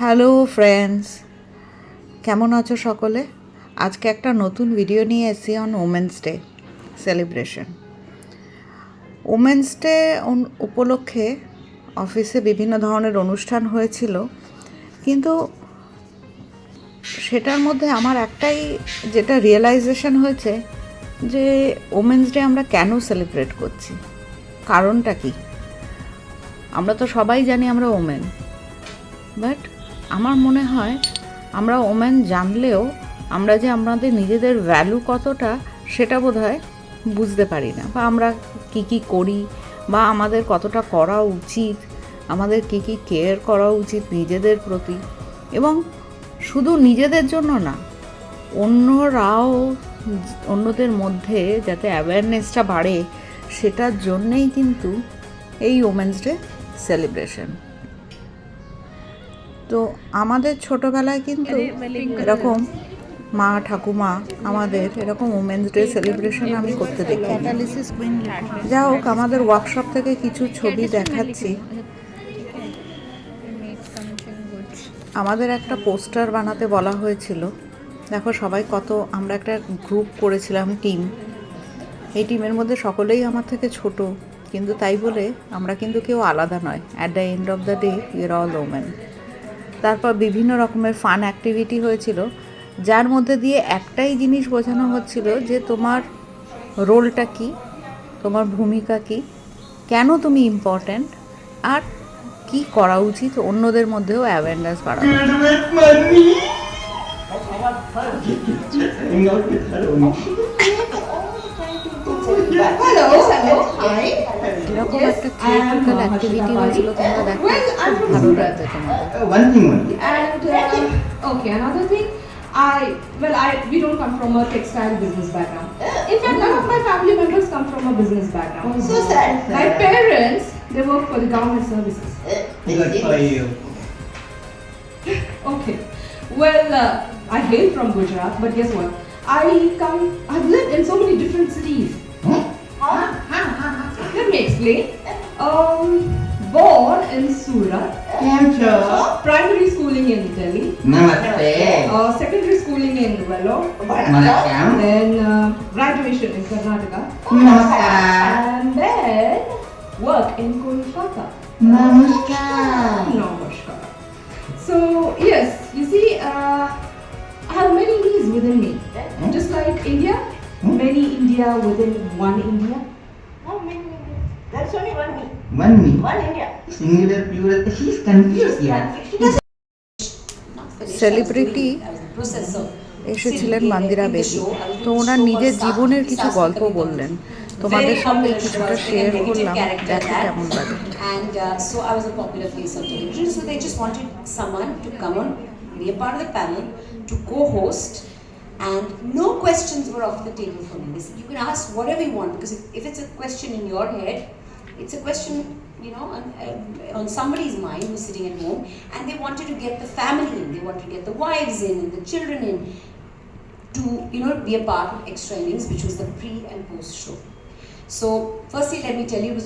Hello friends, কেমন আছো সকলে? আজকে একটা নতুন ভিডিও নিয়ে এসেছি on women's day celebration. Women's day উপলক্ষে অফিসে বিভিন্ন ধরনের অনুষ্ঠান হয়েছিল, কিন্তু সেটার মধ্যে আমার একটাই যেটা রিয়েলাইজেশন হয়েছে যে ওমেন্স ডে আমরা কেন সেলিব্রেট করছি, কারণটা কি। আমরা তো সবাই জানি আমরা ওমেন, বাট আমার মনে হয় আমরা ওমেন জানলেও আমরা যে আমাদের নিজেদের ভ্যালু কতটা সেটা বোধহয় বুঝতে পারি না, বা আমরা কী কী করি বা আমাদের কতটা করা উচিত, আমাদের কী কী কেয়ার করা উচিত নিজেদের প্রতি, এবং শুধু নিজেদের জন্য না, অন্যরাও অন্যদের মধ্যে যাতে অ্যাওয়ারনেসটা বাড়ে সেটার জন্যেই কিন্তু এই ওমেন্স ডে সেলিব্রেশন। তো আমাদের ছোটোবেলায় কিন্তু এরকম মা ঠাকুমা আমাদের এরকম ওমেন্স ডে সেলিব্রেশন আমি করতে দেখি। যা হোক, আমাদের ওয়ার্কশপ থেকে কিছু ছবি দেখাচ্ছি। আমাদের একটা পোস্টার বানাতে বলা হয়েছিল। দেখো সবাই কত, আমরা একটা গ্রুপ করেছিলাম, টিম। এই টিমের মধ্যে সকলেই আমার থেকে ছোট, কিন্তু তাই বলে আমরা কিন্তু কেউ আলাদা নয়। At the end of the day we are all women. তারপর বিভিন্ন রকমের ফান অ্যাক্টিভিটি হয়েছিল, যার মধ্যে দিয়ে একটাই জিনিস বোঝানো হচ্ছিল যে তোমার রোলটা কি, তোমার ভূমিকা কি, কেন তুমি ইম্পর্ট্যান্ট, আর কি করা উচিত অন্যদের মধ্যেও অ্যাওয়ারনেস বাড়ানো। এরকম একটা থিয়েট্রিক্যাল অ্যাক্টিভিটি হয়েছিল, তোমরা দেখো, ভালো লাগবে তোমাদের। Okay, another thing, we don't come from a textile business background. In fact, none of my family members come from a business background. So sad. My parents, they work for the government services. Good for you. Okay. Well, I hail from Gujarat, but guess what? I've lived in so many different cities. Let me explain. Born in Surat. Primary schooling in Delhi. Namaste. Secondary schooling in Vellore. Vanakkam. Then graduation in Karnataka. Namaskar. And then work in Kolkata. Namaskar. Namaskar. So yes, you see, I have many me's within me. Just like India, many India within one India. No, many. That's only one me. One me. One India. Singular, plural. She's confused here. Celebrity এসেছিলেন মন্দিরা বেদি, তো ওনার নিজের জীবনের কিছু গল্প বললেন, তোমাদের সঙ্গে কিছুটা শেয়ার করলাম, দেখো কেমন লাগে। And so I was a popular face of television, so they just wanted someone to come on, be a part of the panel, to co-host, and no questions were off the table for me. They said, you can ask whatever you want, because if it's a question in your head, it's a question, you know, on somebody's mind who's sitting at home, and they wanted to get the family in, they wanted to get the wives in and the children in, to, you know, be a part of Extra Innings, which was the pre and post show. So firstly, let me tell you, it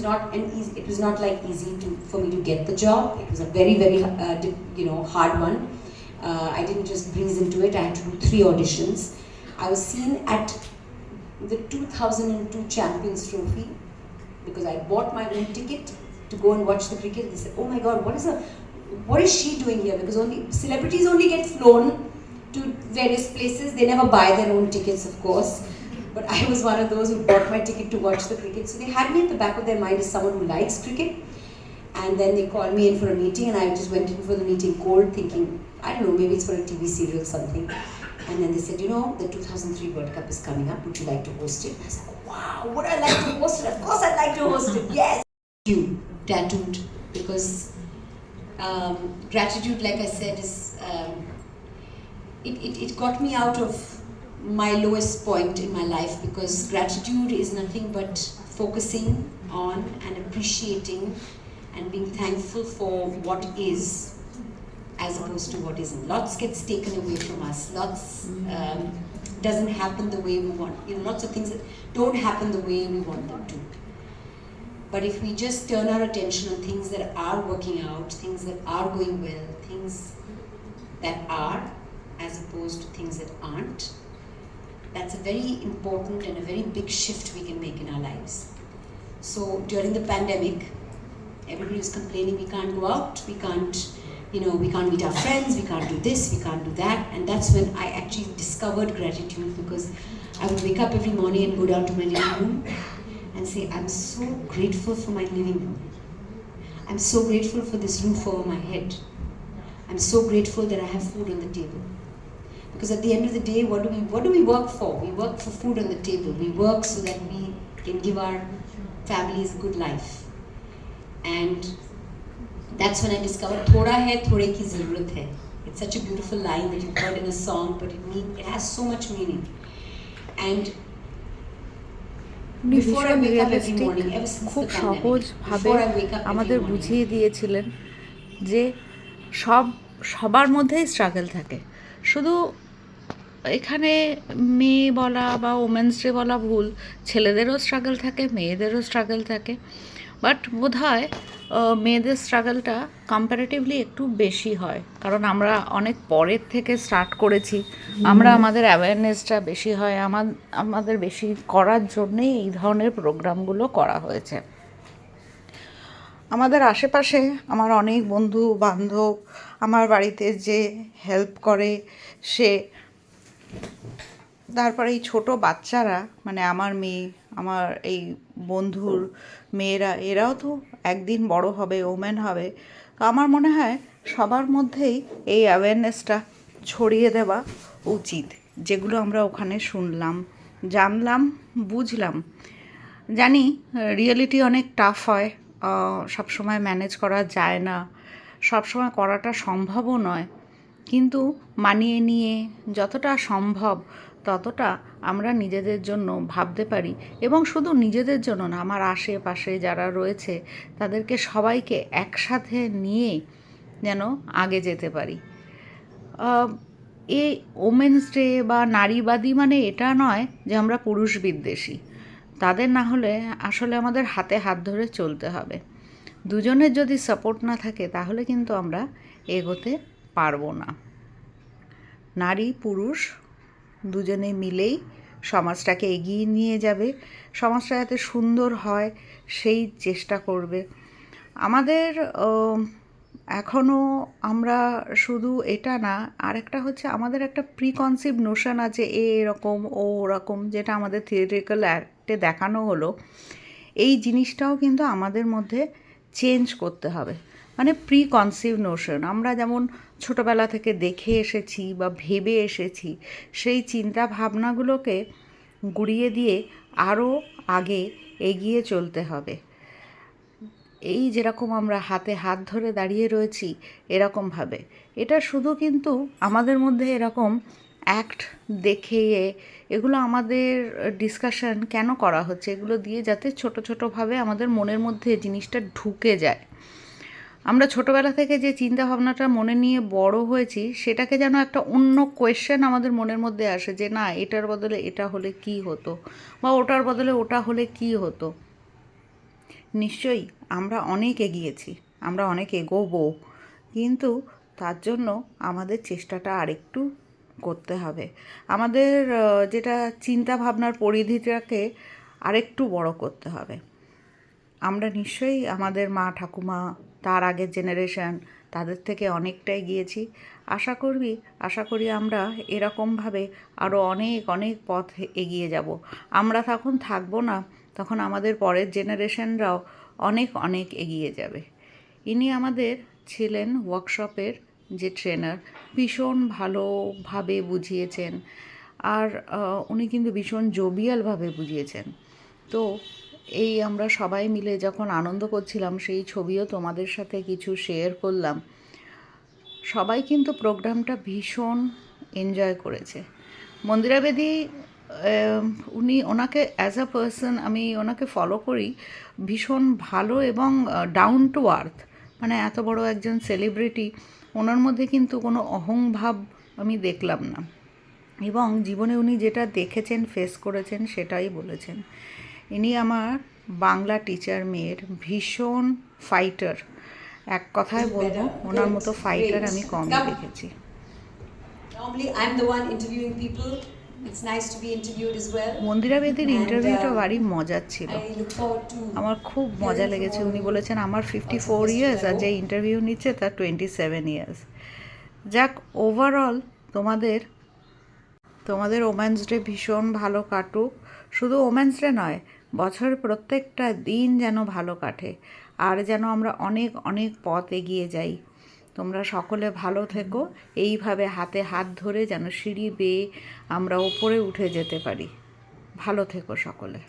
was not like easy for me to get the job. It was a very, very hard one. I didn't just breeze into it. I had to do 3 auditions. I was seen at the 2002 Champions Trophy because I bought my own ticket to go and watch the cricket. They said, "Oh my God, what is she doing here?" Because only celebrities only get flown to various places. They never buy their own tickets, of course. But I was one of those who bought my ticket to watch the cricket. So they had me at the back of their mind as someone who likes cricket. And then they called me in for a meeting, and I just went in for the meeting cold, thinking, I don't know, maybe it's for a TV serial or something. And then they said, you know, the 2003 World Cup is coming up. Would you like to host it? And I said, wow, would I like to host it? Of course I'd like to host it. Yes. You tattooed, because gratitude, like I said, is it got me out of my lowest point in my life, because gratitude is nothing but focusing on and appreciating and being thankful for what is as opposed to what isn't. Lots gets taken away from us. Lots doesn't happen the way we want. You know, lots of things that don't happen the way we want them to. But if we just turn our attention on things that are working out, things that are going well, things that are, as opposed to things that aren't, that's a very important and a very big shift we can make in our lives. So during the pandemic, everybody was complaining we can't go out, we can't meet our friends, we can't do this, we can't do that. And that's when I actually discovered gratitude, because I would wake up every morning and go down to my living room and say, I'm so grateful for my living room. I'm so grateful for this roof over my head. I'm so grateful that I have food on the table. Because at the end of the day, what do we work for? We work for food on the table. We work so that we can give our families a good life. And that's when I discovered thoda hai thode ki zarurat hai. It's such a beautiful line that you've heard in a song, but it has so much meaning. And উনি before I ভীষণ wake up every realistic, morning, ever since খুব the pandemic, সহজভাবে before I wake up every আমাদের morning, বুঝিয়ে দিয়েছিলেন যে সবার মধ্যেই স্ট্রাগল থাকে। শুধু এখানে মেয়ে বলা বা ওমেন্স ডে বলা ভুল, ছেলেদেরও স্ট্রাগল থাকে, মেয়েদেরও স্ট্রাগল থাকে। বাট বোধহয় মেয়েদের স্ট্রাগলটা কম্প্যারেটিভলি একটু বেশি হয়, কারণ আমরা অনেক পরের থেকে স্টার্ট করেছি। আমাদের অ্যাওয়ারনেসটা বেশি হয়, আমাদের বেশি করার জন্যেই এই ধরনের প্রোগ্রামগুলো করা হয়েছে। আমাদের আশেপাশে আমার অনেক বন্ধু বান্ধব আমার বাড়িতে যে হেল্প করে, সে তারপরে এই ছোট বাচ্চারা, মানে আমার মেয়ে, আমার এই বন্ধুর মেয়েরা, এরাও তো একদিন বড় হবে, ওমেন হবে। তো আমার মনে হয় সবার মধ্যেই এই অ্যাওয়ারনেসটা ছড়িয়ে দেওয়া উচিত, যেগুলো আমরা ওখানে শুনলাম, জানলাম, বুঝলাম। জানি রিয়েলিটি অনেক টাফ হয়, সবসময় ম্যানেজ করা যায় না, সবসময় করাটা সম্ভবও নয়, কিন্তু মানিয়ে নিয়ে যতটা সম্ভব ততটা আমরা নিজেদের জন্য ভাবতে পারি, এবং শুধু নিজেদের জন্য না, আমার আশেপাশে যারা রয়েছে তাদেরকে সবাইকে একসাথে নিয়ে যেন আগে যেতে পারি। এই ওমেন্স ডে বা নারীবাদী মানে এটা নয় যে আমরা পুরুষ বিদ্বেষী, তাদের না হলে আসলে আমাদের হাতে হাত ধরে চলতে হবে। দুজনের যদি সাপোর্ট না থাকে তাহলে কিন্তু আমরা এগোতে পারবো না। নারী পুরুষ দুজনে মিলেই সমাজটাকে এগিয়ে নিয়ে যাবে, সমাজটা যাতে সুন্দর হয় সেই চেষ্টা করবে। আমাদের এখনও আমরা শুধু এটা না, আরেকটা হচ্ছে আমাদের একটা প্রিকনসিভ নোশন আছে, এরকম ও ওরকম, যেটা আমাদের থিয়েট্রিক্যাল অ্যাক্টে দেখানো হলো। এই জিনিসটাও কিন্তু আমাদের মধ্যে চেঞ্জ করতে হবে। মানে প্রিকনসিভ নোশন আমরা যেমন ছোটোবেলা থেকে দেখে এসেছি বা ভেবে এসেছি, সেই চিন্তা ভাবনাগুলোকে গুড়িয়ে দিয়ে আরও আগে এগিয়ে চলতে হবে। এই যেরকম আমরা হাতে হাত ধরে দাঁড়িয়ে রয়েছি এরকমভাবে, এটা শুধু কিন্তু আমাদের মধ্যে এরকম অ্যাক্ট দেখিয়ে, এগুলো আমাদের ডিসকাশন কেন করা হচ্ছে, এগুলো দিয়ে যাতে ছোট ছোটোভাবে আমাদের মনের মধ্যে জিনিসটা ঢুকে যায়। আমরা ছোটোবেলা থেকে যে চিন্তা ভাবনাটা মনে নিয়ে বড় হয়েছি, সেটাকে যেন একটা অন্য কোয়েশ্চেন আমাদের মনের মধ্যে আসে, যে না, এটার বদলে এটা হলে কি হতো, বা ওটার বদলে ওটা হলে কি হতো। নিশ্চয়ই আমরা অনেক এগিয়েছি, আমরা অনেক এগোবো, কিন্তু তার জন্য আমাদের চেষ্টাটা আরেকটু করতে হবে। আমাদের যেটা চিন্তা ভাবনার পরিধিটাকে আরেকটু বড় করতে হবে। আমরা নিশ্চয়ই আমাদের মা ঠাকুমা, তার আগের জেনারেশন, তাদের থেকে অনেকটাই গিয়েছি। আশা করি আমরা এরকমভাবে আরও অনেক অনেক পথ এগিয়ে যাব। আমরা তখন থাকবো না, তখন আমাদের পরের জেনারেশনরাও অনেক অনেক এগিয়ে যাবে। ইনি আমাদের ছিলেন ওয়ার্কশপের যে ট্রেনার, ভীষণ ভালোভাবে বুঝিয়েছেন, আর উনি কিন্তু ভীষণ জোবিয়ালভাবে বুঝিয়েছেন। তো এই আমরা সবাই মিলে যখন আনন্দ করছিলাম, সেই ছবিও তোমাদের সাথে কিছু শেয়ার করলাম। সবাই কিন্তু প্রোগ্রামটা ভীষণ এনজয় করেছে। মন্দিরা বেদি, ওনাকে অ্যাজ আ পার্সন আমি ওনাকে ফলো করি, ভীষণ ভালো এবং ডাউন টু আর্থ। মানে এত বড় একজন সেলিব্রিটি, ওনার মধ্যে কিন্তু কোনো অহংভাব আমি দেখলাম না, এবং জীবনে উনি যেটা দেখেছেন, ফেস করেছেন, সেটাই বলেছেন। ইনি আমার বাংলা টিচার মেয়ের ভীষণ ফাইটার, এক কথায় বলবো ওনার মতো ফাইটার আমি কমই দেখেছি। Normally, I'm the one interviewing people. It's nice to be interviewed as well. Mandira বেদির And, ইন্টারভিউটা ভারী মজার ছিল, I look forward to আমার খুব মজা লেগেছে। উনি বলেছেন আমার 54 ইয়ার্স আর যে ইন্টারভিউ নিচ্ছে তার 27 ইয়ার্স। যাক, ওভারঅল তোমাদের ওমেন্স ডে ভীষণ ভালো কাটুক। শুধু ওমেন্স ডে নয়, বছরের প্রত্যেকটা দিন যেন ভালো কাটে, আর যেন আমরা অনেক অনেক পথ এগিয়ে যাই। তোমরা সকলে ভালো থেকো, এইভাবে হাতে হাত ধরে যেন সিঁড়ি বেয়ে আমরা ওপরে উঠে যেতে পারি। ভালো থেকো সকলে।